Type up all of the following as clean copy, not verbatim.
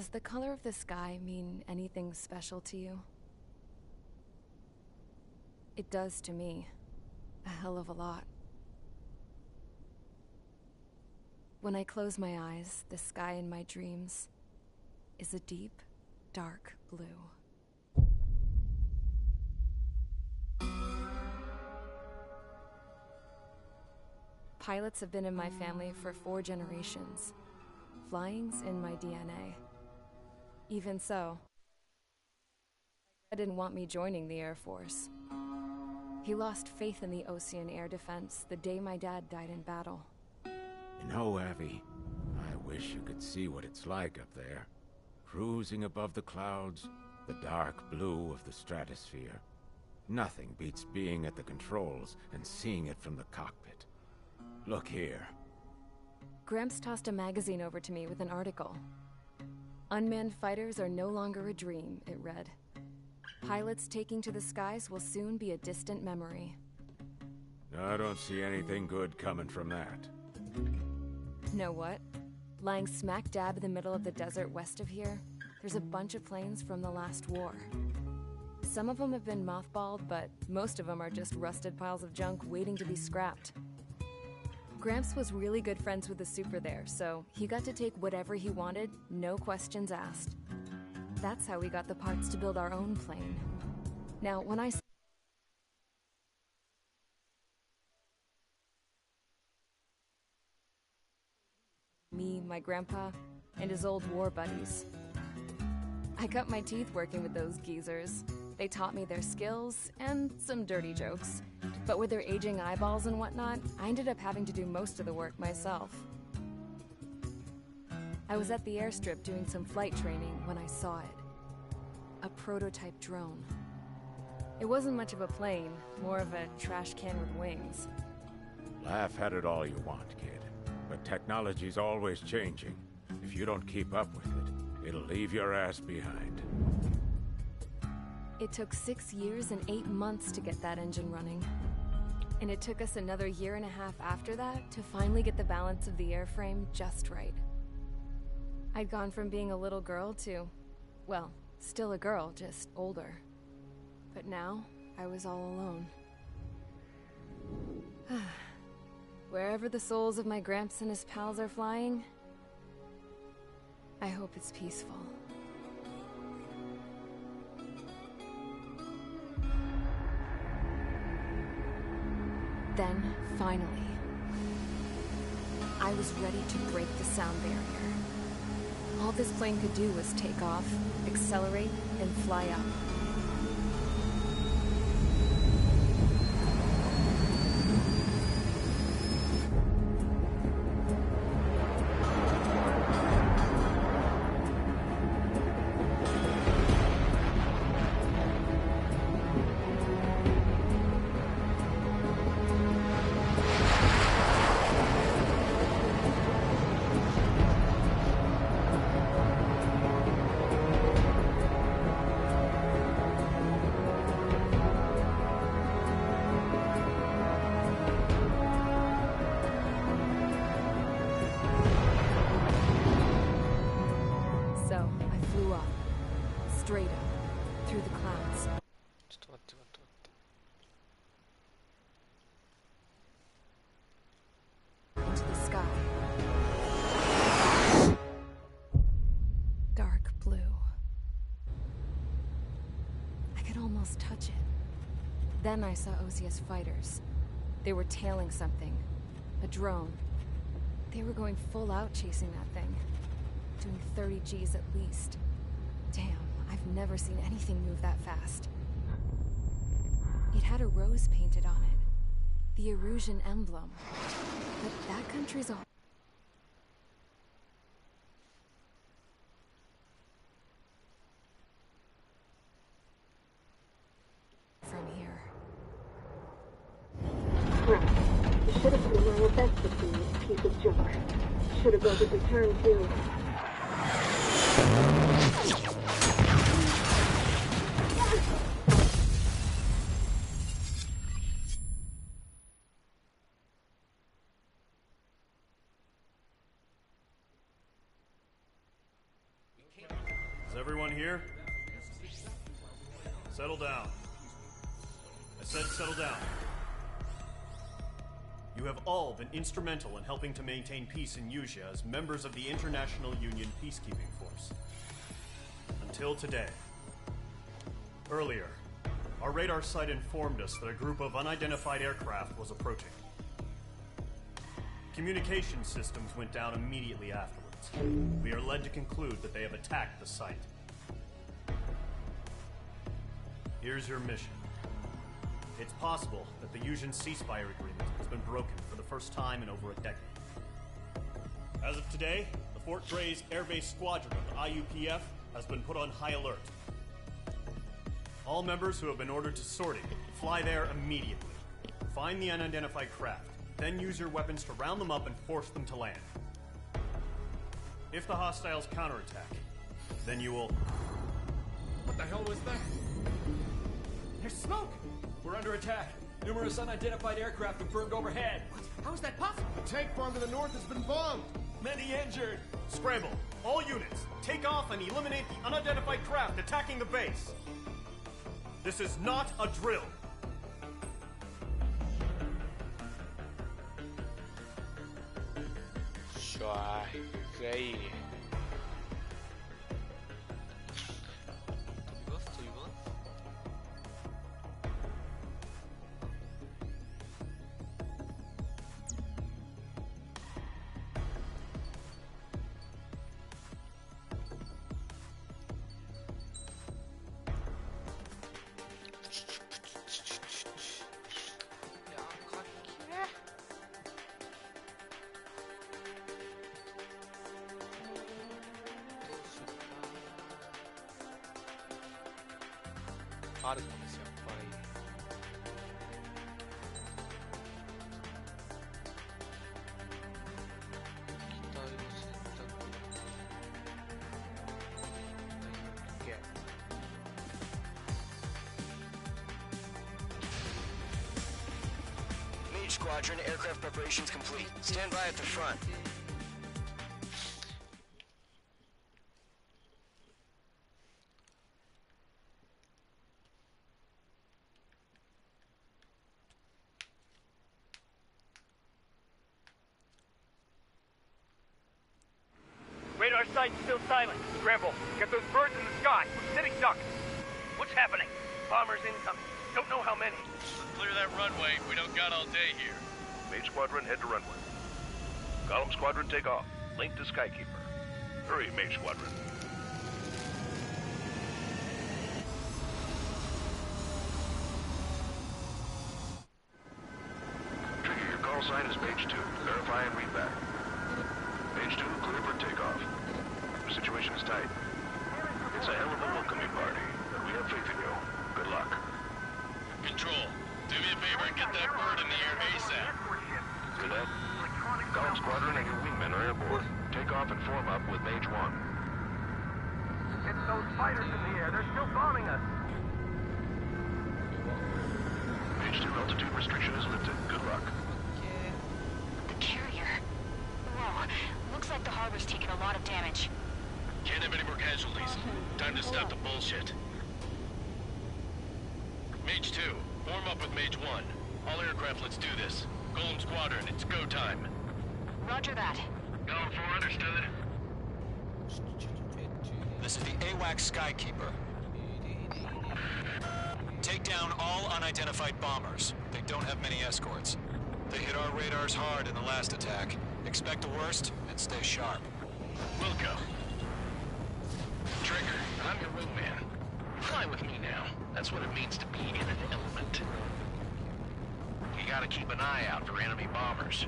Does the color of the sky mean anything special to you? It does to me. A hell of a lot. When I close my eyes, the sky in my dreams is a deep, dark blue. Pilots have been in my family for 4 generations. Flying's in my DNA. Even so, I didn't want me joining the Air Force. He lost faith in the Ocean Air Defense the day my dad died in battle. You know, Abby, I wish you could see what it's like up there. Cruising above the clouds, the dark blue of the stratosphere. Nothing beats being at the controls and seeing it from the cockpit. Look here. Gramps tossed a magazine over to me with an article. Unmanned fighters are no longer a dream, it read. Pilots taking to the skies will soon be a distant memory. I don't see anything good coming from that. Know what? Lying smack dab in the middle of the desert west of here, there's a bunch of planes from the last war. Some of them have been mothballed, but most of them are just rusted piles of junk waiting to be scrapped. Gramps was really good friends with the super there, so he got to take whatever he wanted, no questions asked. That's how we got the parts to build our own plane. Now, when I me, my grandpa, and his old war buddies. I cut my teeth working with those geezers. They taught me their skills and some dirty jokes. But with their aging eyeballs and whatnot, I ended up having to do most of the work myself. I was at the airstrip doing some flight training when I saw it. A prototype drone. It wasn't much of a plane, more of a trash can with wings. Laugh at it all you want, kid. But technology's always changing. If you don't keep up with it, it'll leave your ass behind. It took 6 years and 8 months to get that engine running. And it took us another 1.5 years after that to finally get the balance of the airframe just right. I'd gone from being a little girl to, well, still a girl, just older. But now, I was all alone. Wherever the souls of my Gramps and his pals are flying, I hope it's peaceful. Then, finally, I was ready to break the sound barrier. All this plane could do was take off, accelerate, and fly up. Straight up, through the clouds. Into the sky. Dark blue. I could almost touch it. Then I saw OCS fighters. They were tailing something. A drone. They were going full out chasing that thing. Doing 30 Gs at least. Damn. I've never seen anything move that fast. It had a rose painted on it. The Erusian emblem. But that country's a... from here. Right. You should have been wearing a vest between this piece of junk. Should have built a return too. hear? Settle down. I said settle down. You have all been instrumental in helping to maintain peace in Yuzha as members of the International Union Peacekeeping Force. Until today. Earlier, our radar site informed us that a group of unidentified aircraft was approaching. Communication systems went down immediately afterwards. We are led to conclude that they have attacked the site. Here's your mission. It's possible that the Yuzhan ceasefire agreement has been broken for the first time in over a decade. As of today, the Fort Gray's Air Base Squadron of the IUPF has been put on high alert. All members who have been ordered to sortie, fly there immediately. Find the unidentified craft, then use your weapons to round them up and force them to land. If the hostiles counterattack, then you will... What the hell was that? There's smoke! We're under attack. Numerous unidentified aircraft have burned overhead. What? How is that possible? The tank farm to the north has been bombed. Many injured. Scramble. All units, take off and eliminate the unidentified craft attacking the base. This is not a drill. Squadron, aircraft preparations complete. Stand by at the front. Radar site's still silent. Scramble. Get those birds in the sky. We're sitting ducks. What's happening? Bombers incoming. Don't know how many. Clear that runway. We don't got all day here. Mage Squadron, head to runway. Column Squadron, take off. Link to Skykeeper. Hurry, Mage Squadron. Trigger, your call sign is Mage 2. Verify and read back. Mage 2, clear for takeoff. The situation is tight. It's a hell of a welcoming party, but we have faith in you. Good luck. Control, do me a favor and get that bird in the air ASAP. Cadet, Column Squadron and your wingmen are airborne. Take off and form up with Mage 1. It's those fighters in the air. They're still bombing us. Mage 2, altitude restriction is lifted. Good luck. The carrier. Whoa. Looks like the harbor's taken a lot of damage. Can't have any more casualties. Time to stop the bullshit. Mage 2, form up with Mage 1. All aircraft, let's do this. Golem Squadron, it's go time. Roger that. Going for understood. This is the AWACS Skykeeper. Take down all unidentified bombers. They don't have many escorts. They hit our radars hard in the last attack. Expect the worst and stay sharp. Wilco. Trigger, I'm your wingman. Fly with me now. That's what it means to be in an element. You gotta keep an eye out for enemy bombers.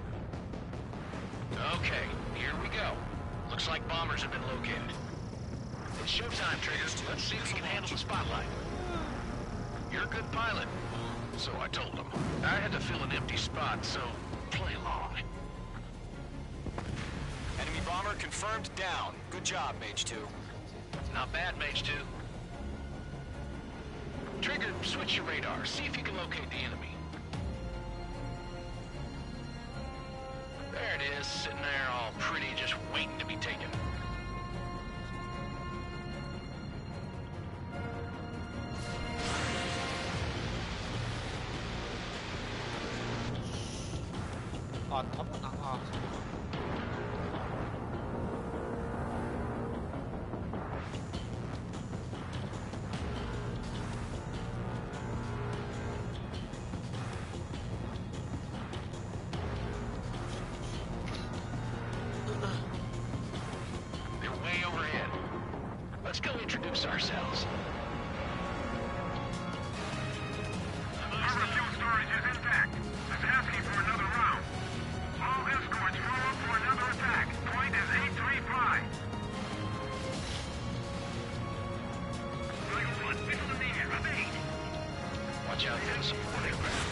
Okay, here we go. Looks like bombers have been located. It's showtime, Trigger. Let's see if you can handle the spotlight. You're a good pilot. So I told him. I had to fill an empty spot, so play along. Enemy bomber confirmed down. Good job, Mage 2. Not bad, Mage 2. Trigger, switch your radar. See if you can locate the enemy. There it is, sitting there all pretty, just waiting to be taken. あ、多分な、あ、そうか。They're way overhead. Let's go introduce ourselves. Harbor fuel storage is intact. Is asking for another round. All escorts roll up for another attack. Point is 835. Tiger 1, missile immediate. Remain. Watch out for the support aircraft.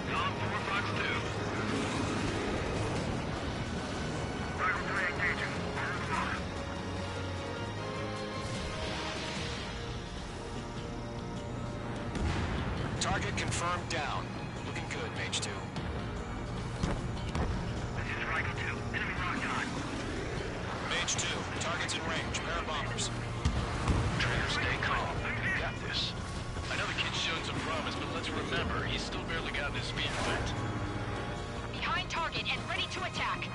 Tom 4 Fox 2. Tiger 3 engaging. Hold on. Target confirmed down. Looking good, Mage 2. This is Tiger 2. Enemy locked on. Mage 2, target's in range. Pair of bombers. Trigger, stay calm. You got this. I know the kid's shown some promise, but let's remember, he's still barely gotten his feet wet. Behind target and ready to attack.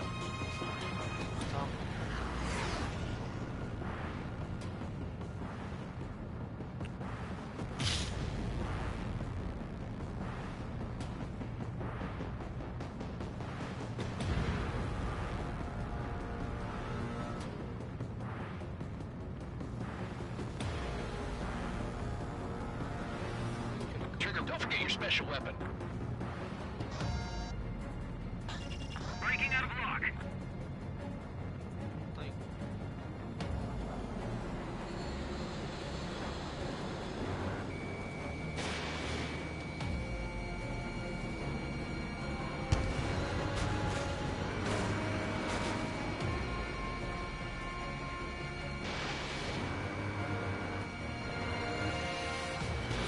Trigger, don't forget your special weapon. Breaking out of lock.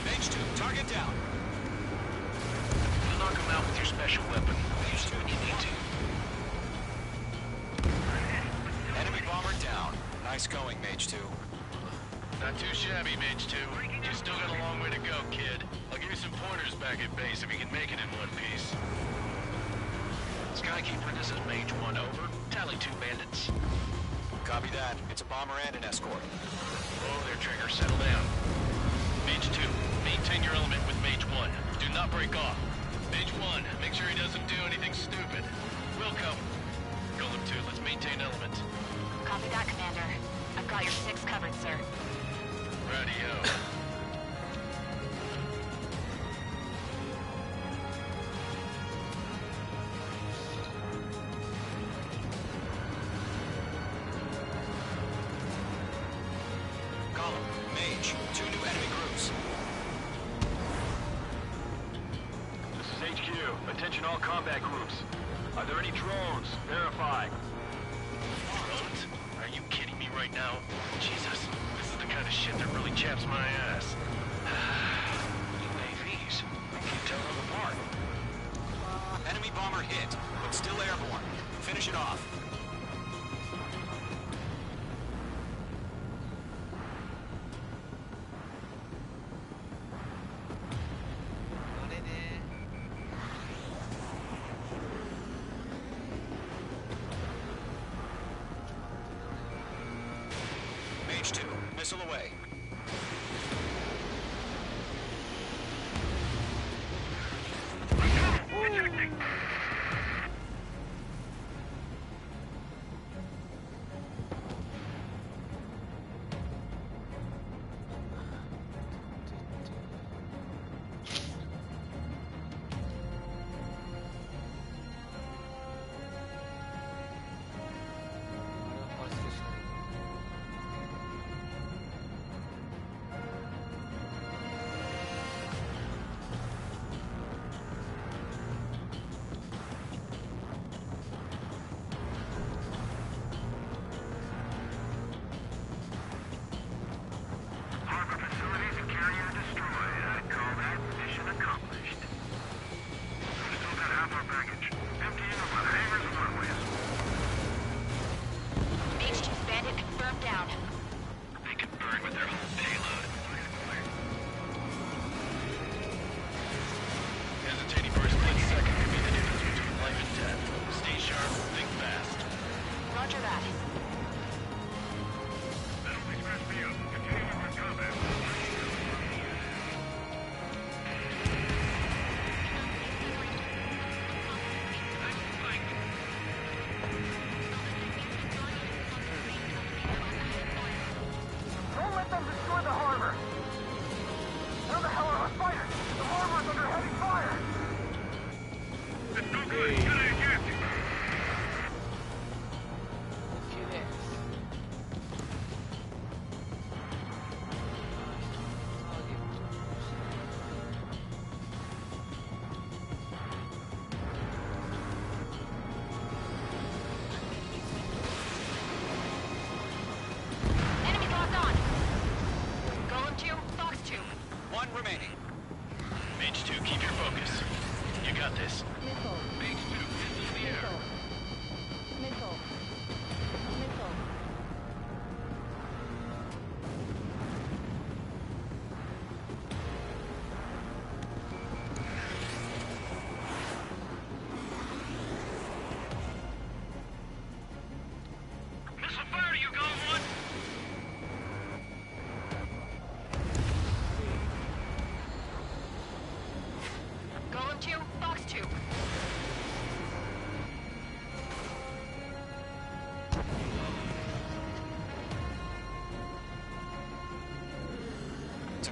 Mage 2, target down. You'll knock him out with your special weapon. Use it when you need to. Enemy bomber down. Nice going, Mage 2. Not too shabby, Mage 2. You still got a long way to go, kid. I'll give you some pointers back at base if you can make it in one piece. Skykeeper, this is Mage 1, over. Tally 2 bandits. Copy that. It's a bomber and an escort. Oh, there, Trigger. Settle down. Mage 2, maintain your element with Mage 1. Do not break off. Mage 1, make sure he doesn't do anything stupid. We'll come. Golem 2, let's maintain element. Copy that, Commander. I've got your 6 covered, sir. Radio. Column, Mage, 2 new enemy groups. This is HQ. Attention all combat groups. Are there any drones? Verify. Drones? Are you kidding me right now? Jesus, this is the kind of shit that really chaps my ass. UAVs. I can't tell them apart. Enemy bomber hit, but still airborne. Finish it off. Mage 2, missile away. Ejecting.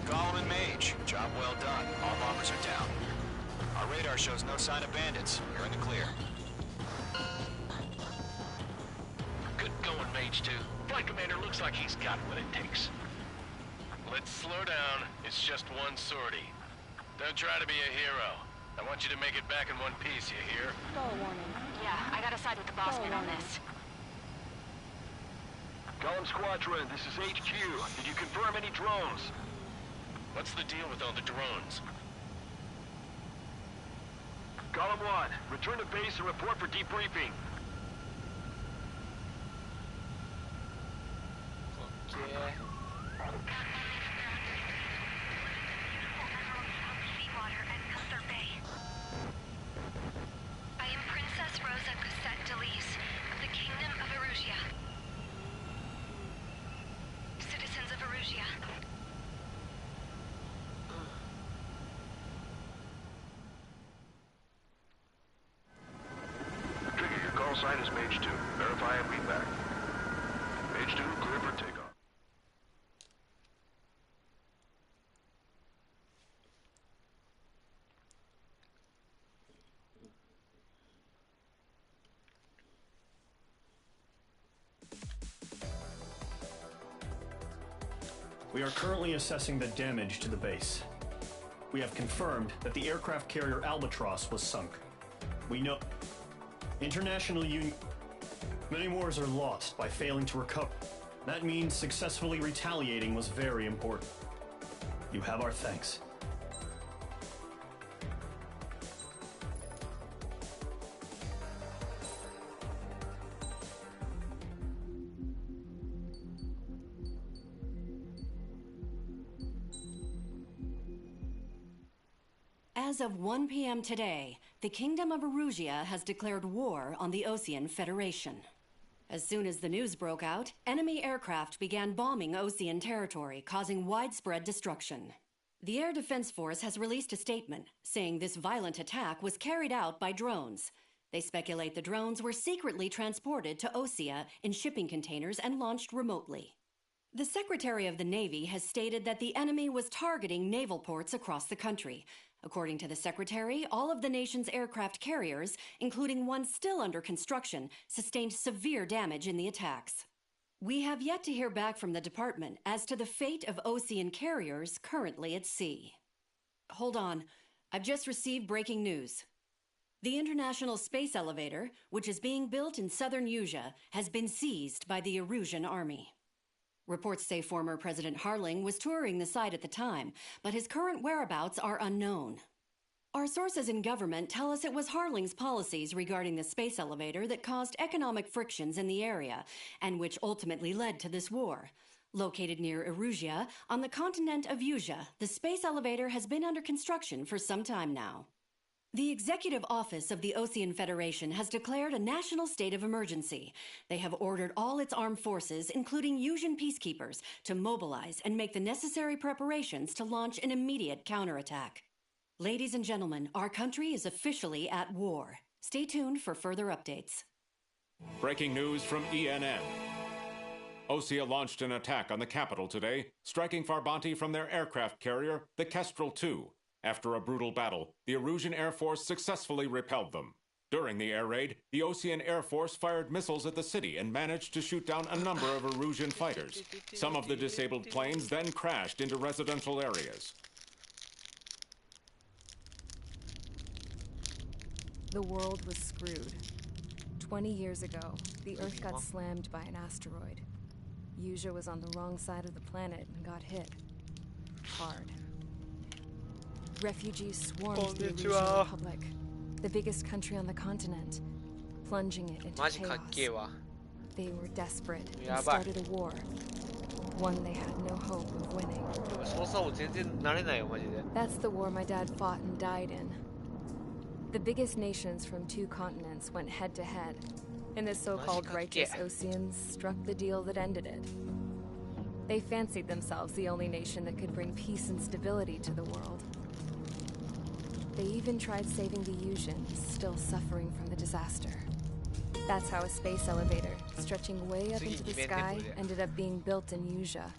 Golem and Mage, job well done. All bombers are down. Our radar shows no sign of bandits. You're in the clear. Good going, Mage 2. Flight Commander looks like he's got what it takes. Let's slow down. It's just one sortie. Don't try to be a hero. I want you to make it back in one piece, you hear? Yeah, I gotta side with the boss man on this. Column Squadron, this is HQ. Did you confirm any drones? What's the deal with all the drones? Column 1, return to base and report for debriefing. Okay. I am Princess Rosa Cassette Delise of the Kingdom of Erusia. Citizens of Erusia. Trigger, your call sign is Mage 2. Verify and read back. Mage 2, clear for takeoff. We are currently assessing the damage to the base. We have confirmed that the aircraft carrier Albatross was sunk. We know international union. Many wars are lost by failing to recover. That means successfully retaliating was very important. You have our thanks. As of 1 p.m. today, the Kingdom of Erusia has declared war on the Osean Federation. As soon as the news broke out, enemy aircraft began bombing Osean territory, causing widespread destruction. The Air Defense Force has released a statement saying this violent attack was carried out by drones. They speculate the drones were secretly transported to Osea in shipping containers and launched remotely. The Secretary of the Navy has stated that the enemy was targeting naval ports across the country. According to the Secretary, all of the nation's aircraft carriers, including one still under construction, sustained severe damage in the attacks. We have yet to hear back from the department as to the fate of Osean carriers currently at sea. Hold on, I've just received breaking news. The International Space Elevator, which is being built in southern Erusia, has been seized by the Erusian army. Reports say former President Harling was touring the site at the time, but his current whereabouts are unknown. Our sources in government tell us it was Harling's policies regarding the space elevator that caused economic frictions in the area, and which ultimately led to this war. Located near Erusia, on the continent of Erusia, the space elevator has been under construction for some time now. The Executive Office of the Osean Federation has declared a national state of emergency. They have ordered all its armed forces, including Erusian peacekeepers, to mobilize and make the necessary preparations to launch an immediate counterattack. Ladies and gentlemen, our country is officially at war. Stay tuned for further updates. Breaking news from ENN. Osea launched an attack on the capital today, striking Farbanti from their aircraft carrier, the Kestrel II. After a brutal battle, the Erusian Air Force successfully repelled them. During the air raid, the Osean Air Force fired missiles at the city and managed to shoot down a number of Erusian fighters. Some of the disabled planes then crashed into residential areas. The world was screwed. 20 years ago, the Earth got slammed by an asteroid. Erusia was on the wrong side of the planet and got hit. Hard. Refugees swarmed the Erusian Republic, the biggest country on the continent, plunging it into chaos. They were desperate and started a war, one they had no hope of winning. That's the war my dad fought and died in. The biggest nations from 2 continents went head-to-head, and the so-called righteous Oseans struck the deal that ended it. They fancied themselves the only nation that could bring peace and stability to the world. They even tried saving the Erusians, still suffering from the disaster. That's how a space elevator, stretching way up into the sky, ended up being built in Erusia,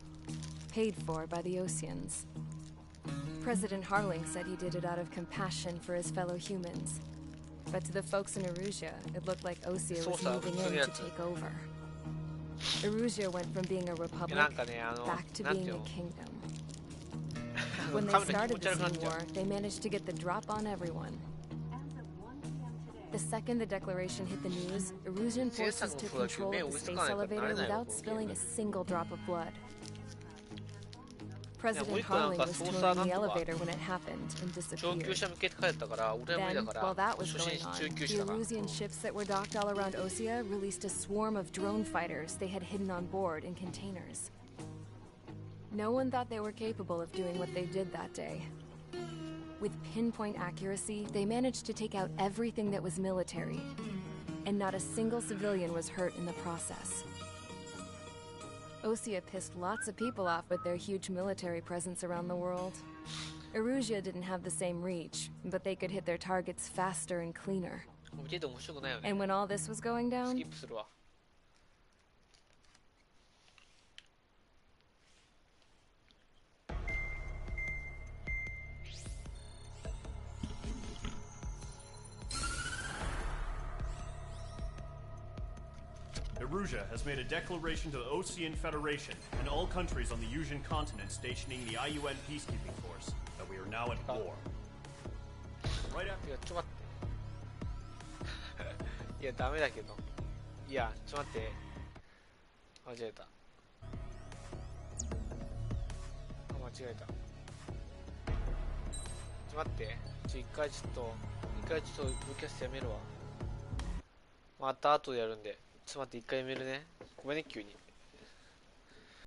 paid for by the Oseans. President Harling said he did it out of compassion for his fellow humans. But to the folks in Erusia, it looked like Osea was moving in to take over. Erusia went from being a republic back to being a kingdom. When they started the Sea War, they managed to get the drop on everyone. The second the declaration hit the news, Erusian forces took control of the space elevator without spilling a single drop of blood. President Harling was touring the elevator when it happened and disappeared. Then, while that was going on, the Erusian ships that were docked all around Osea released a swarm of drone fighters they had hidden on board in containers. No one thought they were capable of doing what they did that day. With pinpoint accuracy, they managed to take out everything that was military, and not a single civilian was hurt in the process. Osea pissed lots of people off with their huge military presence around the world. Erusia didn't have the same reach, but they could hit their targets faster and cleaner. And when all this was going down, Erusia has made a declaration to the Ocean Federation and all countries on the Yusian continent stationing the IUN peacekeeping force that we are now at war. Right after... いや、ダメだけど。いや、ちょっと待って。間違えた。間違えた。待って。一回ちょっとブキャストやめるわ。また後でやるんで。ちょっと待って、一回やめるね。ごめんね、急に。